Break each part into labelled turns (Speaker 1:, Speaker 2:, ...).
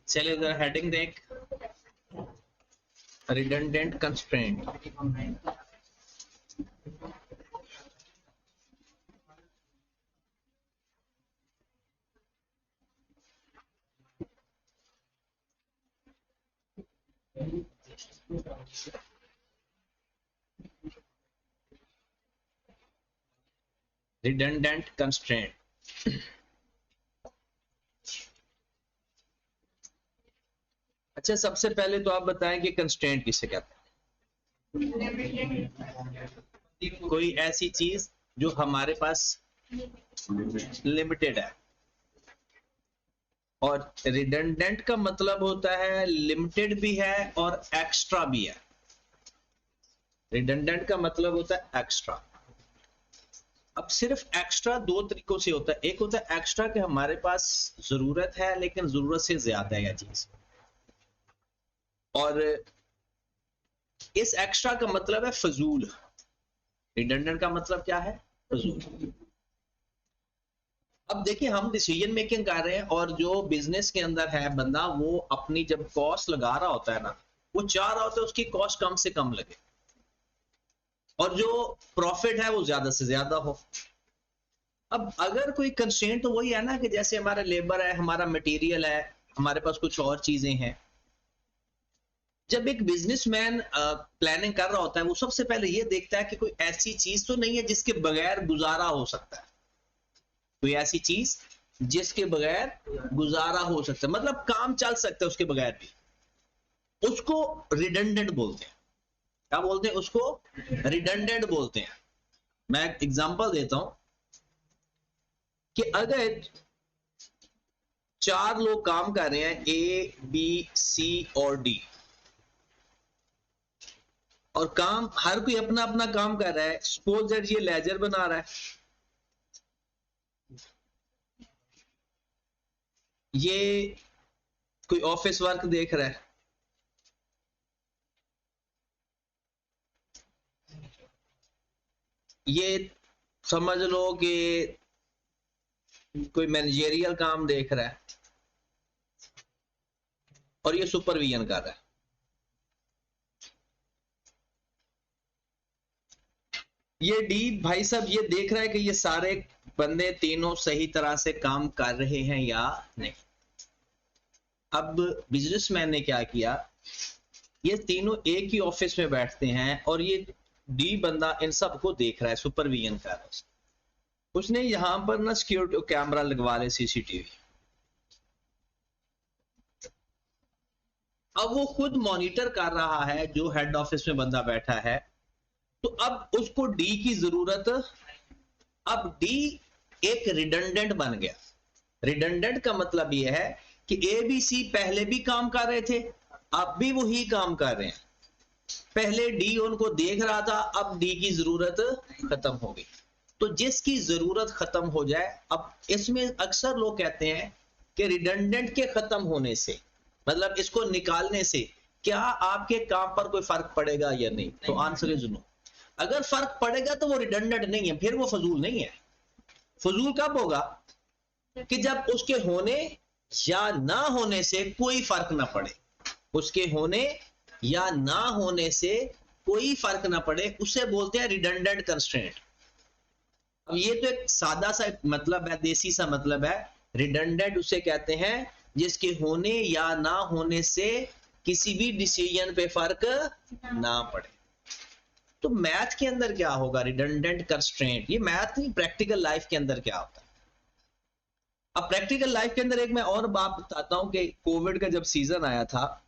Speaker 1: चलिए जरा हेडिंग देख, रिडंडेंट कंस्ट्रेंट। Redundant constraint. अच्छा, सबसे पहले तो आप बताएं कि कंस्ट्रेंट किसे कहते हैं? कोई ऐसी चीज जो हमारे पास लिमिटेड है, और रिडंडेंट का मतलब होता है लिमिटेड भी है और एक्स्ट्रा भी है। रिडंडेंट का मतलब होता है एक्स्ट्रा। अब सिर्फ एक्स्ट्रा दो तरीकों से होता है। एक होता है एक्स्ट्रा कि हमारे पास जरूरत है लेकिन जरूरत से ज्यादा है यह चीज, और इस एक्स्ट्रा का मतलब है फजूल। रिडंडेंट का मतलब क्या है? फजूल। अब देखिए, हम डिसीजन मेकिंग कर रहे हैं और जो बिजनेस के अंदर है बंदा, वो अपनी जब कॉस्ट लगा रहा होता है ना, वो चाह रहा होता है उसकी कॉस्ट कम से कम लगे और जो प्रॉफिट है वो ज्यादा से ज्यादा हो। अब अगर कोई कंस्ट्रेंट, तो वही है ना कि जैसे हमारा लेबर है, हमारा मटेरियल है, हमारे पास कुछ और चीजें हैं। जब एक बिजनेसमैन प्लानिंग कर रहा होता है, वो सबसे पहले ये देखता है कि कोई ऐसी चीज तो नहीं है जिसके बगैर गुजारा हो सकता है। कोई ऐसी चीज जिसके बगैर गुजारा हो सकता है, मतलब काम चल सकता है उसके बगैर भी, उसको रिडंडेंट बोलते हैं। क्या बोलते हैं उसको? रिडंडेंट बोलते हैं। मैं एक एग्जांपल देता हूं कि अगर 4 लोग काम कर रहे हैं, ए बी सी और डी, और काम हर कोई अपना अपना काम कर रहा है। सपोज दैट ये लेजर बना रहा है, ये कोई ऑफिस वर्क देख रहा है, ये समझ लो कि कोई मैनेजेरियल काम देख रहा है, और ये सुपरविजन कर रहा है। ये डी भाई साहब ये देख रहा है कि ये सारे बंदे तीनों सही तरह से काम कर रहे हैं या नहीं। अब बिजनेसमैन ने क्या किया, ये तीनों एक ही ऑफिस में बैठते हैं और ये डी बंदा इन सबको देख रहा है, सुपरविजन कर रहा है। उसने यहां पर ना सिक्योरिटी कैमरा लगवा ले, सीसीटीवी। अब वो खुद मॉनिटर कर रहा है जो हेड ऑफिस में बंदा बैठा है, तो अब उसको डी की जरूरत, अब डी एक रिडंडेंट बन गया। रिडंडेंट का मतलब यह है कि ए बी सी पहले भी काम कर रहे थे, अब भी वही काम कर रहे हैं। पहले डी उनको देख रहा था, अब डी की जरूरत खत्म हो गई। तो जिसकी जरूरत खत्म हो जाए, अब इसमें अक्सर लोग कहते हैं कि रिडंडेंट के खत्म होने से, मतलब इसको निकालने से क्या आपके काम पर कोई फर्क पड़ेगा या नहीं? तो आंसर इज नो। अगर फर्क पड़ेगा तो वो रिडंडेंट नहीं है, फिर वो फजूल नहीं है। फजूल कब होगा? कि जब उसके होने या ना होने से कोई फर्क ना पड़े। उसके होने या ना होने से कोई फर्क ना पड़े, उसे बोलते हैं रिडंडेंट कंस्ट्रेंट। अब ये तो एक सादा सा मतलब है, देसी सा मतलब है। रिडंडेंट उसे कहते हैं जिसके होने या ना होने से किसी भी डिसीजन पे फर्क ना पड़े। तो मैथ के अंदर क्या होगा? Redundant constraint. ये मैथ नहीं, प्रैक्टिकल लाइफ के अंदर क्या होता है। अब प्रैक्टिकल लाइफ के अंदर एक मैं और बात बताता हूं कि कोविड का जब सीजन आया था,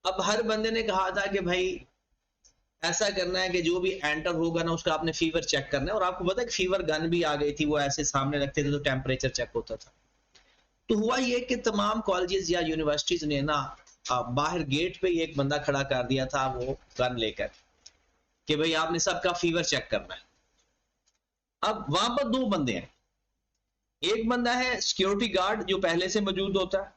Speaker 1: अब हर बंदे ने कहा था कि भाई ऐसा करना है कि जो भी एंटर होगा ना उसका आपने फीवर चेक करना है। और आपको पता है कि फीवर गन भी आ गई थी, वो ऐसे सामने रखते थे तो टेम्परेचर चेक होता था। तो हुआ ये कि तमाम कॉलेजेस या यूनिवर्सिटीज ने ना बाहर गेट पे एक बंदा खड़ा कर दिया था, वो गन लेकर, कि भाई आपने सबका फीवर चेक करना है। अब वहां पर 2 बंदे हैं। एक बंदा है सिक्योरिटी गार्ड जो पहले से मौजूद होता है,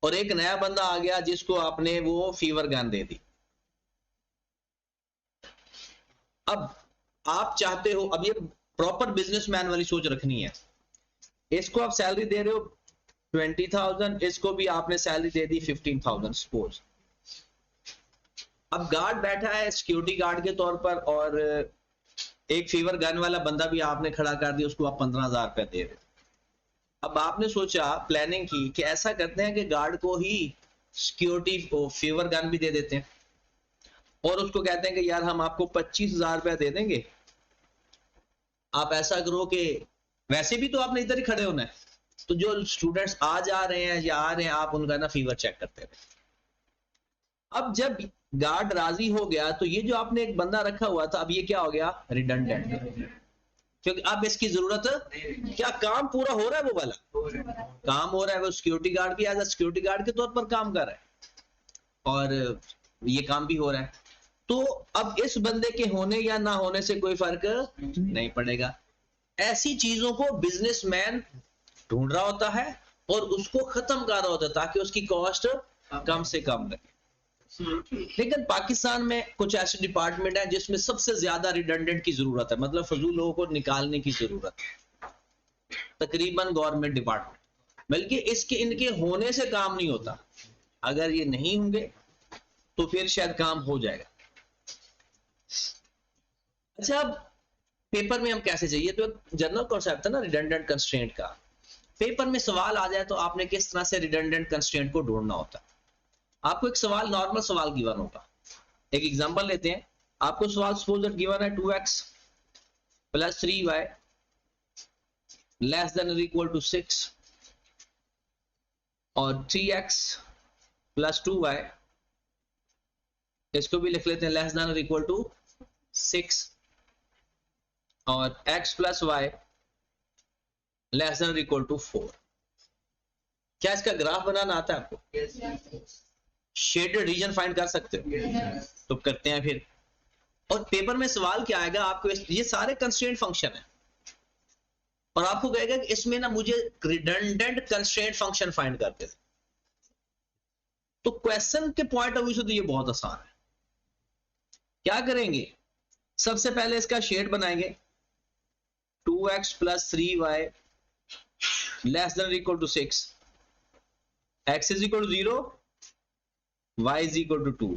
Speaker 1: और एक नया बंदा आ गया जिसको आपने वो फीवर गन दे दी। अब आप चाहते हो, अब ये प्रॉपर बिजनेसमैन वाली सोच रखनी है। इसको आप सैलरी दे रहे हो 20,000, इसको भी आपने सैलरी दे दी 15,000 सपोज। अब गार्ड बैठा है सिक्योरिटी गार्ड के तौर पर, और एक फीवर गन वाला बंदा भी आपने खड़ा कर दिया, उसको आप 15,000 रुपया दे रहे हो। अब आपने सोचा, प्लानिंग की कि ऐसा करते हैं कि गार्ड को ही सिक्योरिटी फीवर गन भी दे देते हैं, और उसको कहते हैं कि यार हम आपको 25,000 रुपया दे देंगे, आप ऐसा करो कि वैसे भी तो आपने इधर ही खड़े होना है, तो जो स्टूडेंट्स आ जा रहे हैं या आ रहे हैं, आप उनका ना फीवर चेक करते रहे। अब जब गार्ड राजी हो गया, तो ये जो आपने एक बंदा रखा हुआ था, अब ये क्या हो गया, रिडंडेंट, क्योंकि अब इसकी जरूरत, क्या काम पूरा हो रहा है, वो वाला काम हो रहा है, वो सिक्योरिटी गार्ड भी एज अ सिक्योरिटी गार्ड के तौर पर काम कर रहा है, और ये काम भी हो रहा है। तो अब इस बंदे के होने या ना होने से कोई फर्क नहीं पड़ेगा। ऐसी चीजों को बिजनेसमैन ढूंढ रहा होता है और उसको खत्म कर रहा होता है, ताकि उसकी कॉस्ट कम से कम रहे। लेकिन पाकिस्तान में कुछ ऐसे डिपार्टमेंट हैं जिसमें सबसे ज्यादा रिडंडेंट की जरूरत है, मतलब फजूल लोगों को निकालने की जरूरत है, तकरीबन गवर्नमेंट डिपार्टमेंट। बल्कि इसके इनके होने से काम नहीं होता, अगर ये नहीं होंगे तो फिर शायद काम हो जाएगा। अच्छा, अब पेपर में हम कैसे चाहिए, तो एक जनरल कॉन्सेप्ट है ना रिडंडेंट कंस्ट्रेंट का। पेपर में सवाल आ जाए तो आपने किस तरह से रिडंडेंट कंस्ट्रेंट को ढूंढना होता है। आपको एक सवाल, नॉर्मल सवाल गिवन होगा। एक एग्जांपल लेते हैं, आपको सवाल सपोज दैट गिवन है 2x plus 3y less than और इक्वल टू 6, और 3x प्लस 2y, इसको भी लिख लेते हैं लेस देन और इक्वल टू 6, और x plus y less than और इक्वल टू 4। क्या इसका ग्राफ बनाना आता है आपको? शेडेड रीजन फाइंड कर सकते हो? तो करते हैं फिर। और पेपर में सवाल क्या आएगा आपको, ये सारे कंस्ट्रेंट फंक्शन है, और आपको कहेगा कि इसमें ना मुझे रिडंडेंट कंस्ट्रेंट फंक्शन फाइंड करते थे। तो क्वेश्चन के पॉइंट ऑफ व्यू से तो ये बहुत आसान है। क्या करेंगे, सबसे पहले इसका शेड बनाएंगे, 2x plus 3y less than equal to 6, x is equal to 0, y is equal to 2,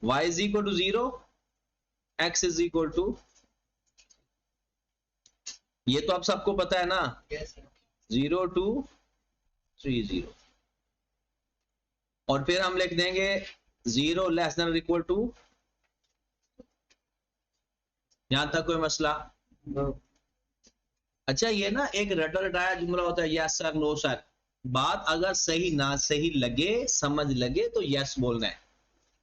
Speaker 1: y is equal to 0, x is equal to, ये तो आप सबको पता है ना, 0 2 3 0, और फिर हम लिख देंगे 0 लेस देन इक्वल टू, यहां तक कोई मसला? अच्छा, ये ना एक रटा रटाया जुमला होता है, यस सर नो सर। बात अगर सही ना सही लगे, समझ लगे, तो यस बोलना है,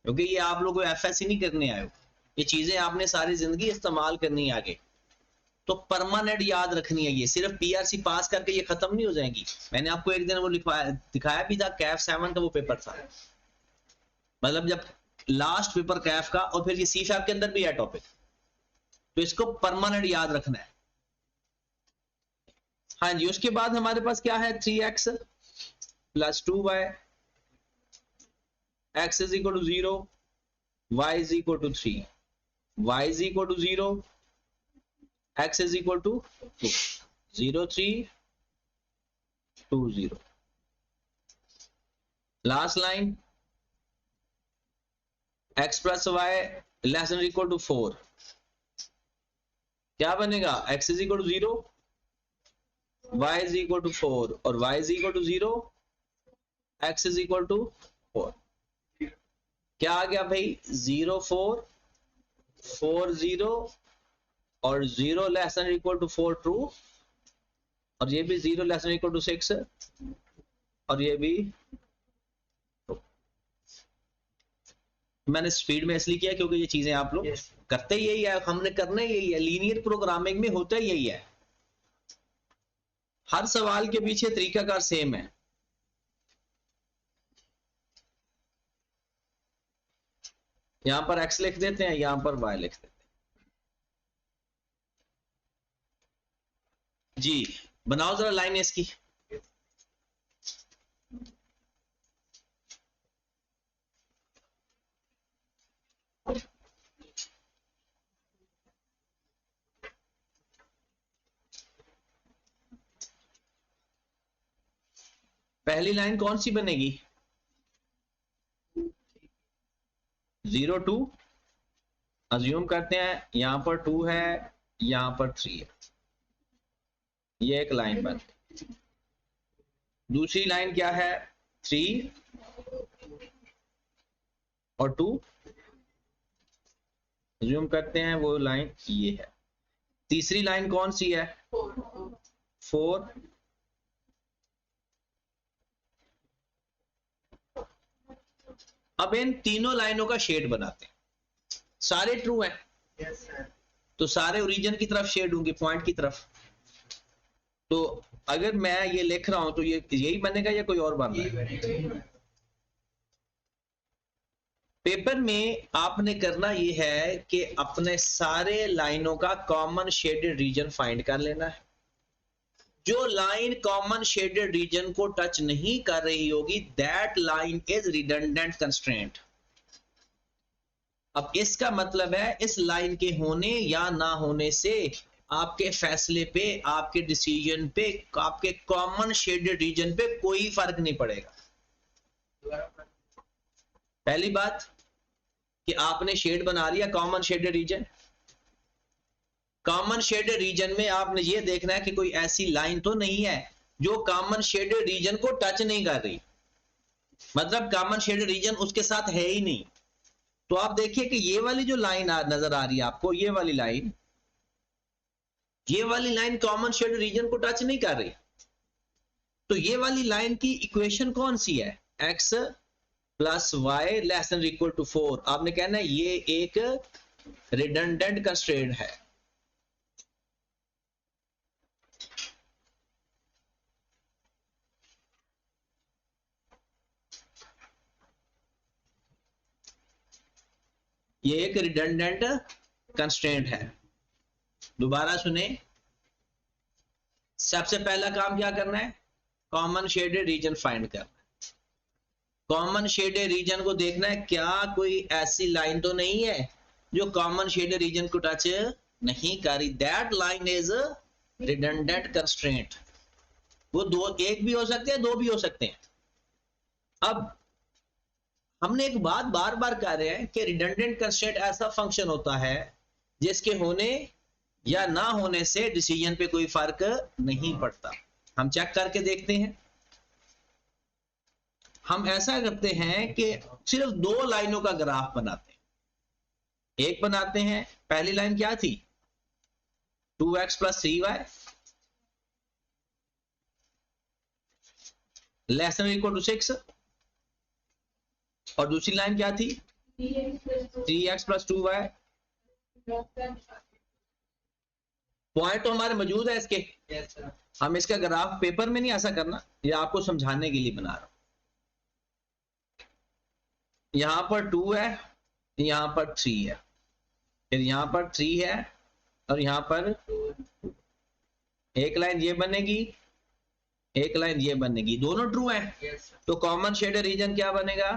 Speaker 1: क्योंकि ये आप लोग एफएससी नहीं करने आए हो, ये चीजें आपने सारी जिंदगी इस्तेमाल करनी है आगे, तो परमानेंट याद रखनी है। ये सिर्फ पीआरसी पास करके ये खत्म नहीं हो जाएंगी। मैंने आपको एक दिन वो दिखाया भी था, कैफ 7 का वो पेपर था, मतलब जब लास्ट पेपर कैफ का, और फिर ये सीफैप के अंदर भी है टॉपिक, तो इसको परमानेंट याद रखना है। हाँ जी, उसके बाद हमारे पास क्या है, 3x plus 2y, x is equal to 0, y is equal to 3, y is equal to 0, x is equal to 2, 0 3 2 0। Last line, x plus y less than equal to 4, क्या बनेगा, x is equal to 0, y is equal to 4, और y is equal to 0, x is equal to 4। क्या आ गया भाई, 0 4 4 0, और 0 less than equal to 4 true, और ये भी 0 लेस देन इक्वल टू 6, और ये भी। मैंने स्पीड में इसलिए किया क्योंकि ये चीजें आप लोग करते यही है, हमने करना यही है, लीनियर प्रोग्रामिंग में होता यही है, हर सवाल के पीछे तरीकाकार सेम है। यहां पर x लिख देते हैं, यहां पर y लिख देते हैं। जी बनाओ जरा लाइन इसकी। पहली लाइन कौन सी बनेगी? 0 2, अज्यूम करते हैं यहां पर 2 है, यहां पर 3 है, ये एक लाइन बन गई। दूसरी लाइन क्या है? 3 और 2, अज्यूम करते हैं वो लाइन ये है। तीसरी लाइन कौन सी है? 4। अब इन तीनों लाइनों का शेड बनाते हैं, सारे ट्रू हैं।
Speaker 2: Yes sir.
Speaker 1: तो सारे ओरिजिन की तरफ शेड होंगे, पॉइंट की तरफ। तो अगर मैं ये लिख रहा हूं तो ये यही बनेगा या कोई और बन रहा है? पेपर में आपने करना ये है कि अपने सारे लाइनों का कॉमन शेडेड रीजन फाइंड कर लेना है। जो लाइन कॉमन शेडेड रीजन को टच नहीं कर रही होगी, that line is redundant constraint. अब इसका मतलब है इस लाइन के होने या ना होने से आपके फैसले पे, आपके डिसीजन पे, आपके कॉमन शेडेड रीजन पे कोई फर्क नहीं पड़ेगा। पहली बात कि आपने शेड बना लिया common shaded reason. Common shaded reason में आपने ये देखना है कि कोई ऐसी लाइन तो नहीं है जो कॉमन शेडेड रीजन को टच नहीं कर रही, मतलब कॉमन शेडेड रीजन उसके साथ है ही नहीं। तो आप देखिए कि ये वाली जो लाइन नजर आ रही है आपको, ये वाली लाइन कॉमन शेडेड रीजन को टच नहीं कर रही। तो ये वाली लाइन की इक्वेशन कौन सी है? x plus y less than equal to 4। आपने कहना है ये एक रिडंडेंट कंस्ट्रेंट है। ये एक रिडंडेंट कंस्ट्रेंट है। दोबारा सुने, सबसे पहला काम क्या करना है? कॉमन शेडेड रीजन फाइंड करना है। कॉमन शेडेड रीजन को देखना है क्या कोई ऐसी लाइन तो नहीं है जो कॉमन शेडेड रीजन को टच नहीं कर रही। That line is redundant constraint. वो दो, एक भी हो सकते हैं, दो भी हो सकते हैं। अब हमने एक बात बार बार कर रहे हैं कि रिडंडेंट कंस्ट्रेंट ऐसा फंक्शन होता है जिसके होने या ना होने से डिसीजन पे कोई फर्क नहीं पड़ता। हम चेक करके देखते हैं। हम ऐसा करते हैं कि सिर्फ दो लाइनों का ग्राफ बनाते हैं। एक बनाते हैं, पहली लाइन क्या थी? 2x plus 3y less than equal to 6। और दूसरी लाइन क्या थी? 3x plus 2y। पॉइंट तो हमारे मौजूद है इसके।
Speaker 2: Yes sir.
Speaker 1: हम इसका ग्राफ पेपर में नहीं ऐसा करना, ये आपको समझाने के लिए बना रहा हूं। यहां पर 2 है, यहां पर 3 है, फिर यहां पर 3 है और यहां पर एक लाइन ये बनेगी, एक लाइन ये बनेगी, दोनों ट्रू है।
Speaker 2: Yes sir.
Speaker 1: तो कॉमन शेडेड रीजन क्या बनेगा?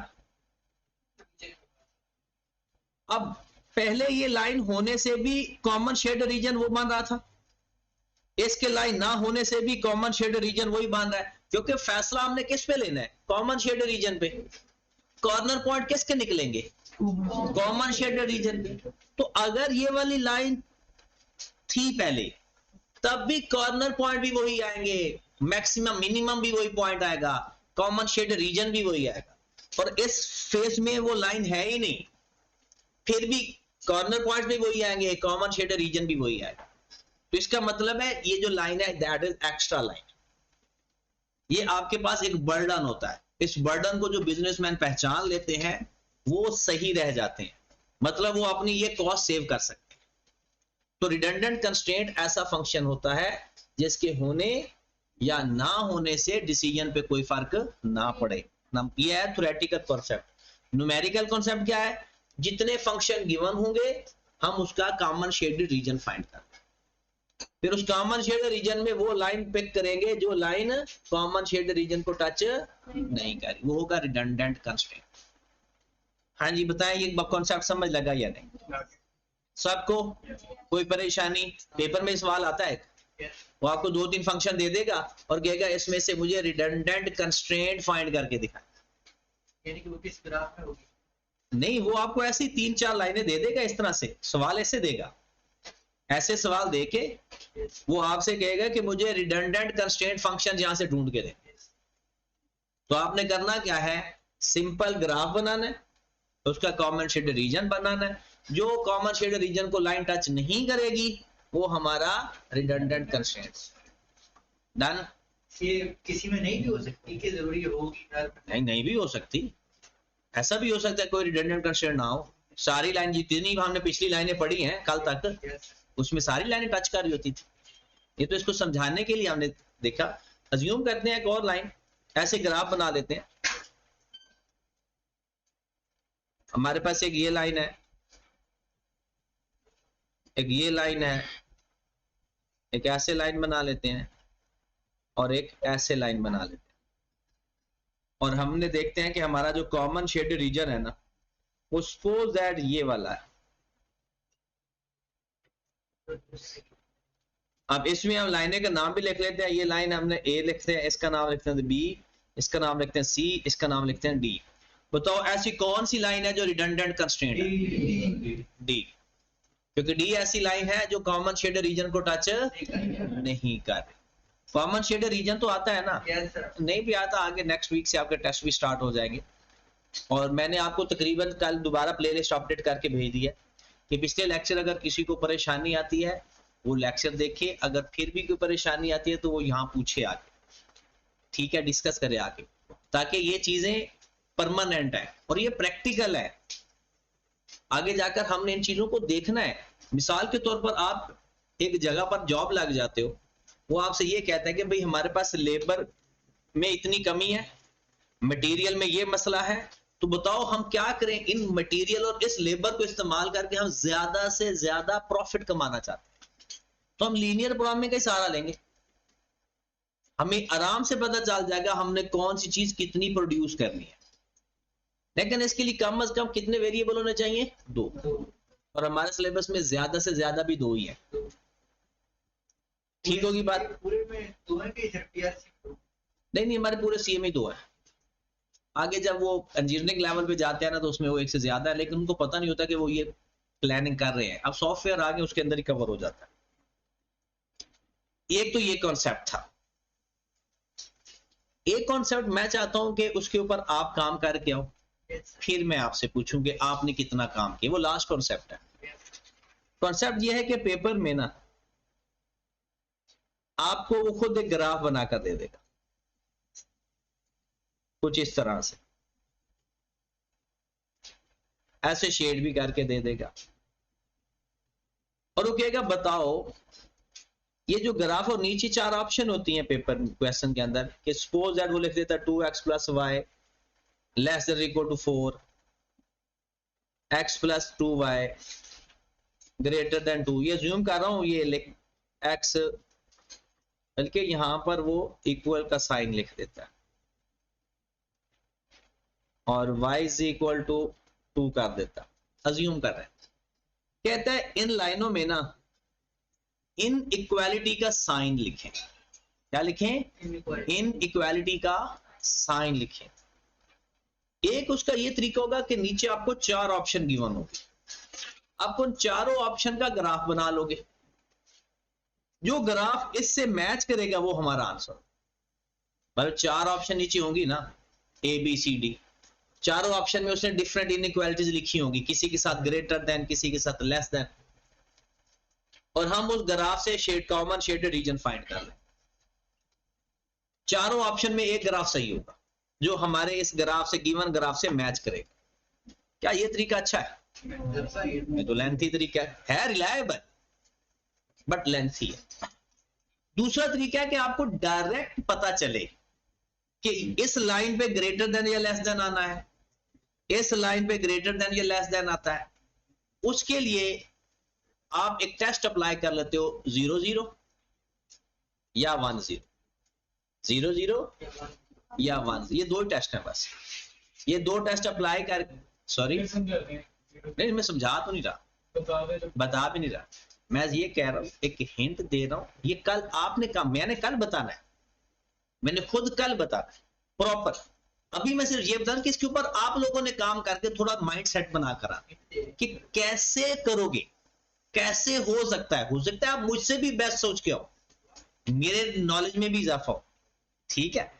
Speaker 1: अब पहले ये लाइन होने से भी कॉमन शेडेड रीजन वो बन रहा था, इसके लाइन ना होने से भी कॉमन शेडेड रीजन वही बन रहा है, क्योंकि फैसला हमने किस पे लेना है? कॉमन शेडेड रीजन पे। कॉर्नर पॉइंट किसके निकलेंगे? कॉमन शेडेड रीजन पे। तो अगर ये वाली लाइन थी पहले, तब भी कॉर्नर पॉइंट भी वही आएंगे, मैक्सिमम मिनिमम भी वही पॉइंट आएगा, कॉमन शेडेड रीजन भी वही आएगा। और इस फेस में वो लाइन है ही नहीं, फिर भी कॉर्नर पॉइंट भी वही आएंगे, कॉमन शेडेड रीजन भी वही आएगा। तो इसका मतलब है ये जो लाइन है दैट इज एक्स्ट्रा लाइन। ये आपके पास एक बर्डन होता है, इस बर्डन को जो बिजनेसमैन पहचान लेते हैं वो सही रह जाते हैं, मतलब वो अपनी ये कॉस्ट सेव कर सकते हैं। तो रिडंडेंट कंस्ट्रेंट ऐसा फंक्शन होता है जिसके होने या ना होने से डिसीजन पे कोई फर्क ना पड़े। ये है थ्योरेटिकल कॉन्सेप्ट। न्यूमेरिकल कॉन्सेप्ट क्या है? जितने फंक्शन गिवन होंगे हम उसका कॉमन शेडेड रीजन फाइंड करते हैं, फिर उस कॉमन शेडेड रीजन में वो लाइन पिक करेंगे जो लाइन कॉमन शेडेड रीजन को टच नहीं करी, वो होगा रिडंडेंट कंस्ट्रेंट। हाँ जी बताएं, ये कॉन्सेप्ट समझ लगा या नहीं सबको? कोई परेशानी? पेपर में सवाल आता है। वो आपको 2-3 फंक्शन दे देगा और कहेगा इसमें से मुझे रिडंडेंट कंस्ट्रेंट फाइंड करके दिखा,
Speaker 2: यानी कि वो किस ग्राफ में होगी?
Speaker 1: नहीं वो आपको ऐसी 3-4 लाइनें दे देगा, इस तरह से सवाल ऐसे देगा, ऐसे सवाल देके वो आपसे कहेगा कि मुझे रिडंडेंट कंस्ट्रेंट फंक्शन यहां से ढूंढ के दे। तो आपने करना क्या है, सिंपल ग्राफ बनाना है, उसका कॉमन शेड रीजन बनाना है, जो कॉमन शेड रीजन को लाइन टच नहीं करेगी वो हमारा रिडंडेंट कंस्ट्रेंट्स। डन।
Speaker 2: ये किसी में नहीं भी हो सकती कि जरूरी होगी?
Speaker 1: नहीं भी हो सकती, ऐसा भी हो सकता है कोई रिडंडेंट कंस्ट्रेंट ना हो, सारी लाइन जितनी हमने पिछली लाइनें पढ़ी हैं कल तक उसमें सारी लाइनें टच कर रही होती थी। ये तो इसको समझाने के लिए हमने देखा। अज्यूम करते हैं एक और लाइन, ऐसे ग्राफ बना लेते हैं। हमारे पास एक ये लाइन है, एक ये लाइन है, एक ऐसे लाइन बना लेते हैं और एक ऐसे लाइन बना लेते हैं, और हमने देखते हैं कि हमारा जो कॉमन शेड रीजन है ना वो सपोज दैट ये वाला है। अब इसमें हम लाइनें का नाम भी लिख लेते हैं, ये लाइन हमने ए लिखते हैं, इसका नाम लिखते हैं बी, इसका नाम लिखते हैं सी, इसका नाम लिखते हैं डी। बताओ ऐसी कौन सी लाइन है जो रिडंडेंट कंस्ट्रेंट है? डी, क्योंकि डी ऐसी लाइन है जो कॉमन शेड रीजन को टच नहीं कर रही। कॉमन शेड रीजन तो आता है ना? नहीं भी आता, आगे नेक्स्ट वीक से आपके टेस्ट भी स्टार्ट हो जाएंगे। और मैंने आपको तकरीबन कल दोबारा प्लेलिस्ट अपडेट करके भेज दिया कि पिछले लेक्चर अगर किसी को परेशानी आती है वो लेक्चर देखे, अगर फिर भी कोई परेशानी आती है तो वो यहाँ पूछे आगे, ठीक है, डिस्कस करे आगे, ताकि ये चीजें परमानेंट है और ये प्रैक्टिकल है। आगे जाकर हमने इन चीजों को देखना है। मिसाल के तौर पर आप एक जगह पर जॉब लग जाते हो, वो आपसे ये कहता है कि भाई हमारे पास लेबर में इतनी कमी है, मटेरियल में ये मसला है, तो बताओ हम क्या करें, इन मटेरियल और इस लेबर को इस्तेमाल करके हम ज्यादा से ज्यादा प्रॉफिट कमाना चाहते हैं, तो हम लीनियर प्रोग्रामिंग का सहारा लेंगे। हमें आराम से पता चल जाएगा हमने कौन सी चीज कितनी प्रोड्यूस करनी है, लेकिन इसके लिए कम से कम कितने वेरिएबल होने चाहिए? 2, और हमारे सिलेबस में ज्यादा से ज्यादा भी 2 ही है। ठीक होगी बात?
Speaker 2: पूरे में 2 है कि
Speaker 1: नहीं, हमारे पूरे सीए में 2 है। आगे जब वो इंजीनियरिंग लेवल पे जाते हैं ना तो उसमें वो 1 से ज्यादा है, लेकिन उनको पता नहीं होता कि वो ये प्लानिंग कर रहे हैं। अब सॉफ्टवेयर आगे उसके अंदर ही कवर हो जाता है। एक तो ये कॉन्सेप्ट था। एक कॉन्सेप्ट मैं चाहता हूं कि उसके ऊपर आप काम करके आओ, फिर मैं आपसे पूछूं कि आपने कितना काम किया। वो लास्ट कॉन्सेप्ट है। कॉन्सेप्ट ये है कि पेपर में ना आपको वो खुद एक ग्राफ बनाकर दे देगा कुछ इस तरह से, ऐसे शेड भी करके दे देगा, और वो कहेगा बताओ ये जो ग्राफ, और नीचे 4 ऑप्शन होती हैं पेपर क्वेश्चन के अंदर कि सपोज दैट वो लिख देता है 2x + y less than equal to 4, x + 2y greater than 2। ये ज़ूम कर रहा हूं, ये लिख x, बल्कि यहां पर वो इक्वल का साइन लिख देता है और y = 2 कर देता। अज्यूम कर रहे हैं, कहता है इन लाइनों में ना इन इक्वालिटी का साइन लिखें। क्या लिखें? इन इक्वालिटी का साइन लिखें। एक उसका ये तरीका होगा कि नीचे आपको 4 ऑप्शन गिवन होंगे, आपको उन चारों ऑप्शन का ग्राफ बना लोगे, जो ग्राफ इससे मैच करेगा वो हमारा आंसर। मतलब 4 ऑप्शन नीचे होंगी ना, A B C D, चारों ऑप्शन में उसने डिफरेंट इनइक्वालिटीज लिखी होंगी, किसी के साथ ग्रेटर देन, किसी के साथ लेस देन, और हम उस ग्राफ से shade common shaded region find कर लें। चारों ऑप्शन में एक ग्राफ सही होगा जो हमारे इस ग्राफ से, गिवन ग्राफ से मैच करेगा। क्या ये तरीका अच्छा है? ये तो लेंथी तरीका है, रिलायबल बट लेंथी है। दूसरा तरीका है कि आपको डायरेक्ट पता चले कि इस लाइन पे ग्रेटर देन या लेस देन आना है, इस लाइन पे ग्रेटर देन या लेस देन आता है। उसके लिए आप एक टेस्ट अप्लाई कर लेते हो 0 0 या 1 0, 0 0 या 1, ये 2 टेस्ट हैं बस। ये 2 टेस्ट अप्लाई कर, सॉरी नहीं मैं समझा तो नहीं रहा, बता भी नहीं रहा। मैं ये कह रहा हूं, एक हिंट दे रहा हूं, ये कल आपने कहा, मैंने कल बताना है, मैंने खुद कल बताना है प्रॉपर। अभी मैं सिर्फ ये बता रहा हूं कि इसके ऊपर आप लोगों ने काम करके थोड़ा माइंड सेट बना कर आना कि कैसे करोगे, कैसे हो सकता है आप मुझसे भी बेस्ट सोच के आओ, मेरे नॉलेज में भी इजाफा हो, ठीक है।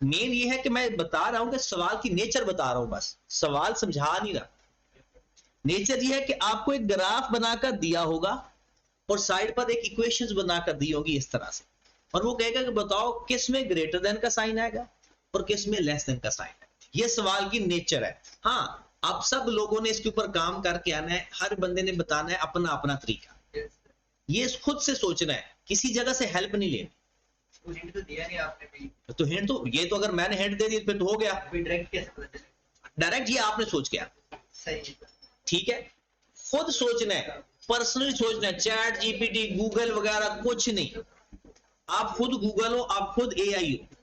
Speaker 1: मेन ये है कि मैं बता रहा हूं कि सवाल की नेचर बता रहा हूं, बस सवाल समझा नहीं रहा। नेचर ये है कि आपको एक ग्राफ बनाकर दिया होगा और साइड पर एक इक्वेशंस बनाकर दी होगी इस तरह से, और वो कहेगा कि बताओ किस में ग्रेटर देन का साइन आएगा और किस में लेस देन का साइन आएगा। ये सवाल की नेचर है। हाँ, आप सब लोगों ने इसके ऊपर काम करके आना है, हर बंदे ने बताना है अपना अपना तरीका, ये खुद से सोचना है, किसी जगह से हेल्प नहीं लेनी।
Speaker 2: हिंट तो दिया नहीं आपने भी।
Speaker 1: तो हिंट तो ये तो अगर मैंने हिंट दे दी फिर तो हो गया।
Speaker 2: डायरेक्ट कैसे पता चलेगा?
Speaker 1: डायरेक्ट ये आपने सोच के आना,
Speaker 2: सही,
Speaker 1: ठीक है, खुद सोचना है, पर्सनली सोचना है, चैट जीपीटी गूगल वगैरह कुछ नहीं, आप खुद गूगल हो, आप खुद एआई हो।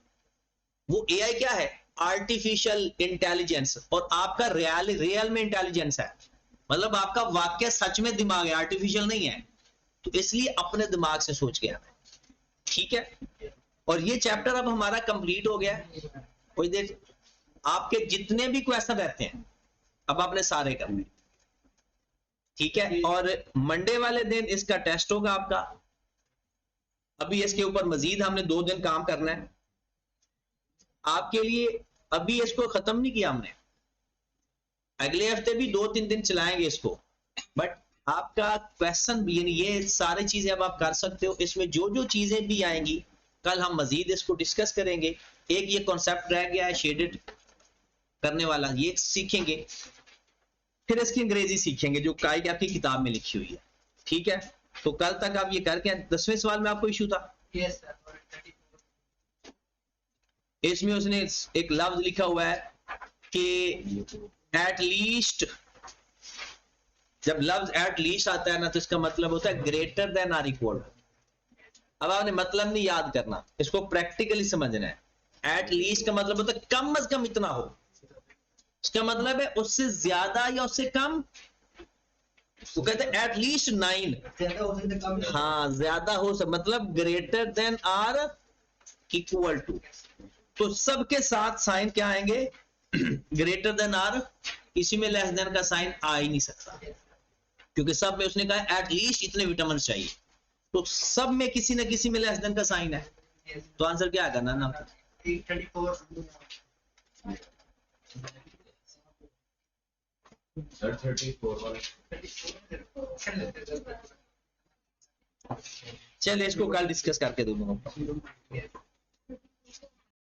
Speaker 1: वो एआई क्या है? आर्टिफिशियल इंटेलिजेंस, और आपका रियल में इंटेलिजेंस है, मतलब आपका वाक्य सच में दिमाग है, आर्टिफिशियल नहीं है। तो इसलिए अपने दिमाग से सोच के आना है, ठीक है। और ये चैप्टर अब हमारा कंप्लीट हो गया। कोई देर आपके जितने भी क्वेश्चन रहते हैं अब आपने सारे करने, ठीक है। और मंडे वाले दिन इसका टेस्ट होगा आपका। अभी इसके ऊपर मजीद हमने 2 दिन काम करना है आपके लिए। अभी इसको खत्म नहीं किया हमने, अगले हफ्ते भी 2-3 दिन चलाएंगे इसको, बट आपका क्वेश्चन भी, यानी ये सारी चीजें अब आप कर सकते हो। इसमें जो जो चीजें भी आएंगी कल हम मजीद इसको डिस्कस करेंगे। एक ये कॉन्सेप्ट रह गया है शेडेड करने वाला, ये सीखेंगे, फिर इसकी अंग्रेजी सीखेंगे जो काई की आपकी किताब में लिखी हुई है, ठीक है। तो कल तक आप ये करके, 10वें सवाल में आपको इशू था,
Speaker 2: यस सर।
Speaker 1: इसमें उसने एक लफ्ज लिखा हुआ है कि एट लीस्ट, जब लफ्ज एट लीस्ट आता है ना तो इसका मतलब होता है ग्रेटर देन आर इक्वल। अब आपने मतलब नहीं याद करना, इसको प्रैक्टिकली समझना है। एट लीस्ट का मतलब होता है कम से कम इतना हो, इसका मतलब है उससे ज्यादा या उससे कम। वो कहते हैं एट लीस्ट 9,
Speaker 2: ज्यादा हो सकता कम।
Speaker 1: हाँ ज्यादा हो सकता, मतलब greater than or equal to. तो सबके साथ साइन क्या आएंगे? ग्रेटर देन आर, इसी में लेस देन का साइन आ ही नहीं सकता, क्योंकि सब में उसने कहा एट लीस्ट इतने विटामिन चाहिए, तो सब में किसी न किसी में लेस देन का साइन है। तो आंसर क्या करना ना?
Speaker 2: 34।
Speaker 3: सर 34 वाला।
Speaker 1: चलिए इसको कल डिस्कस करके दोनों।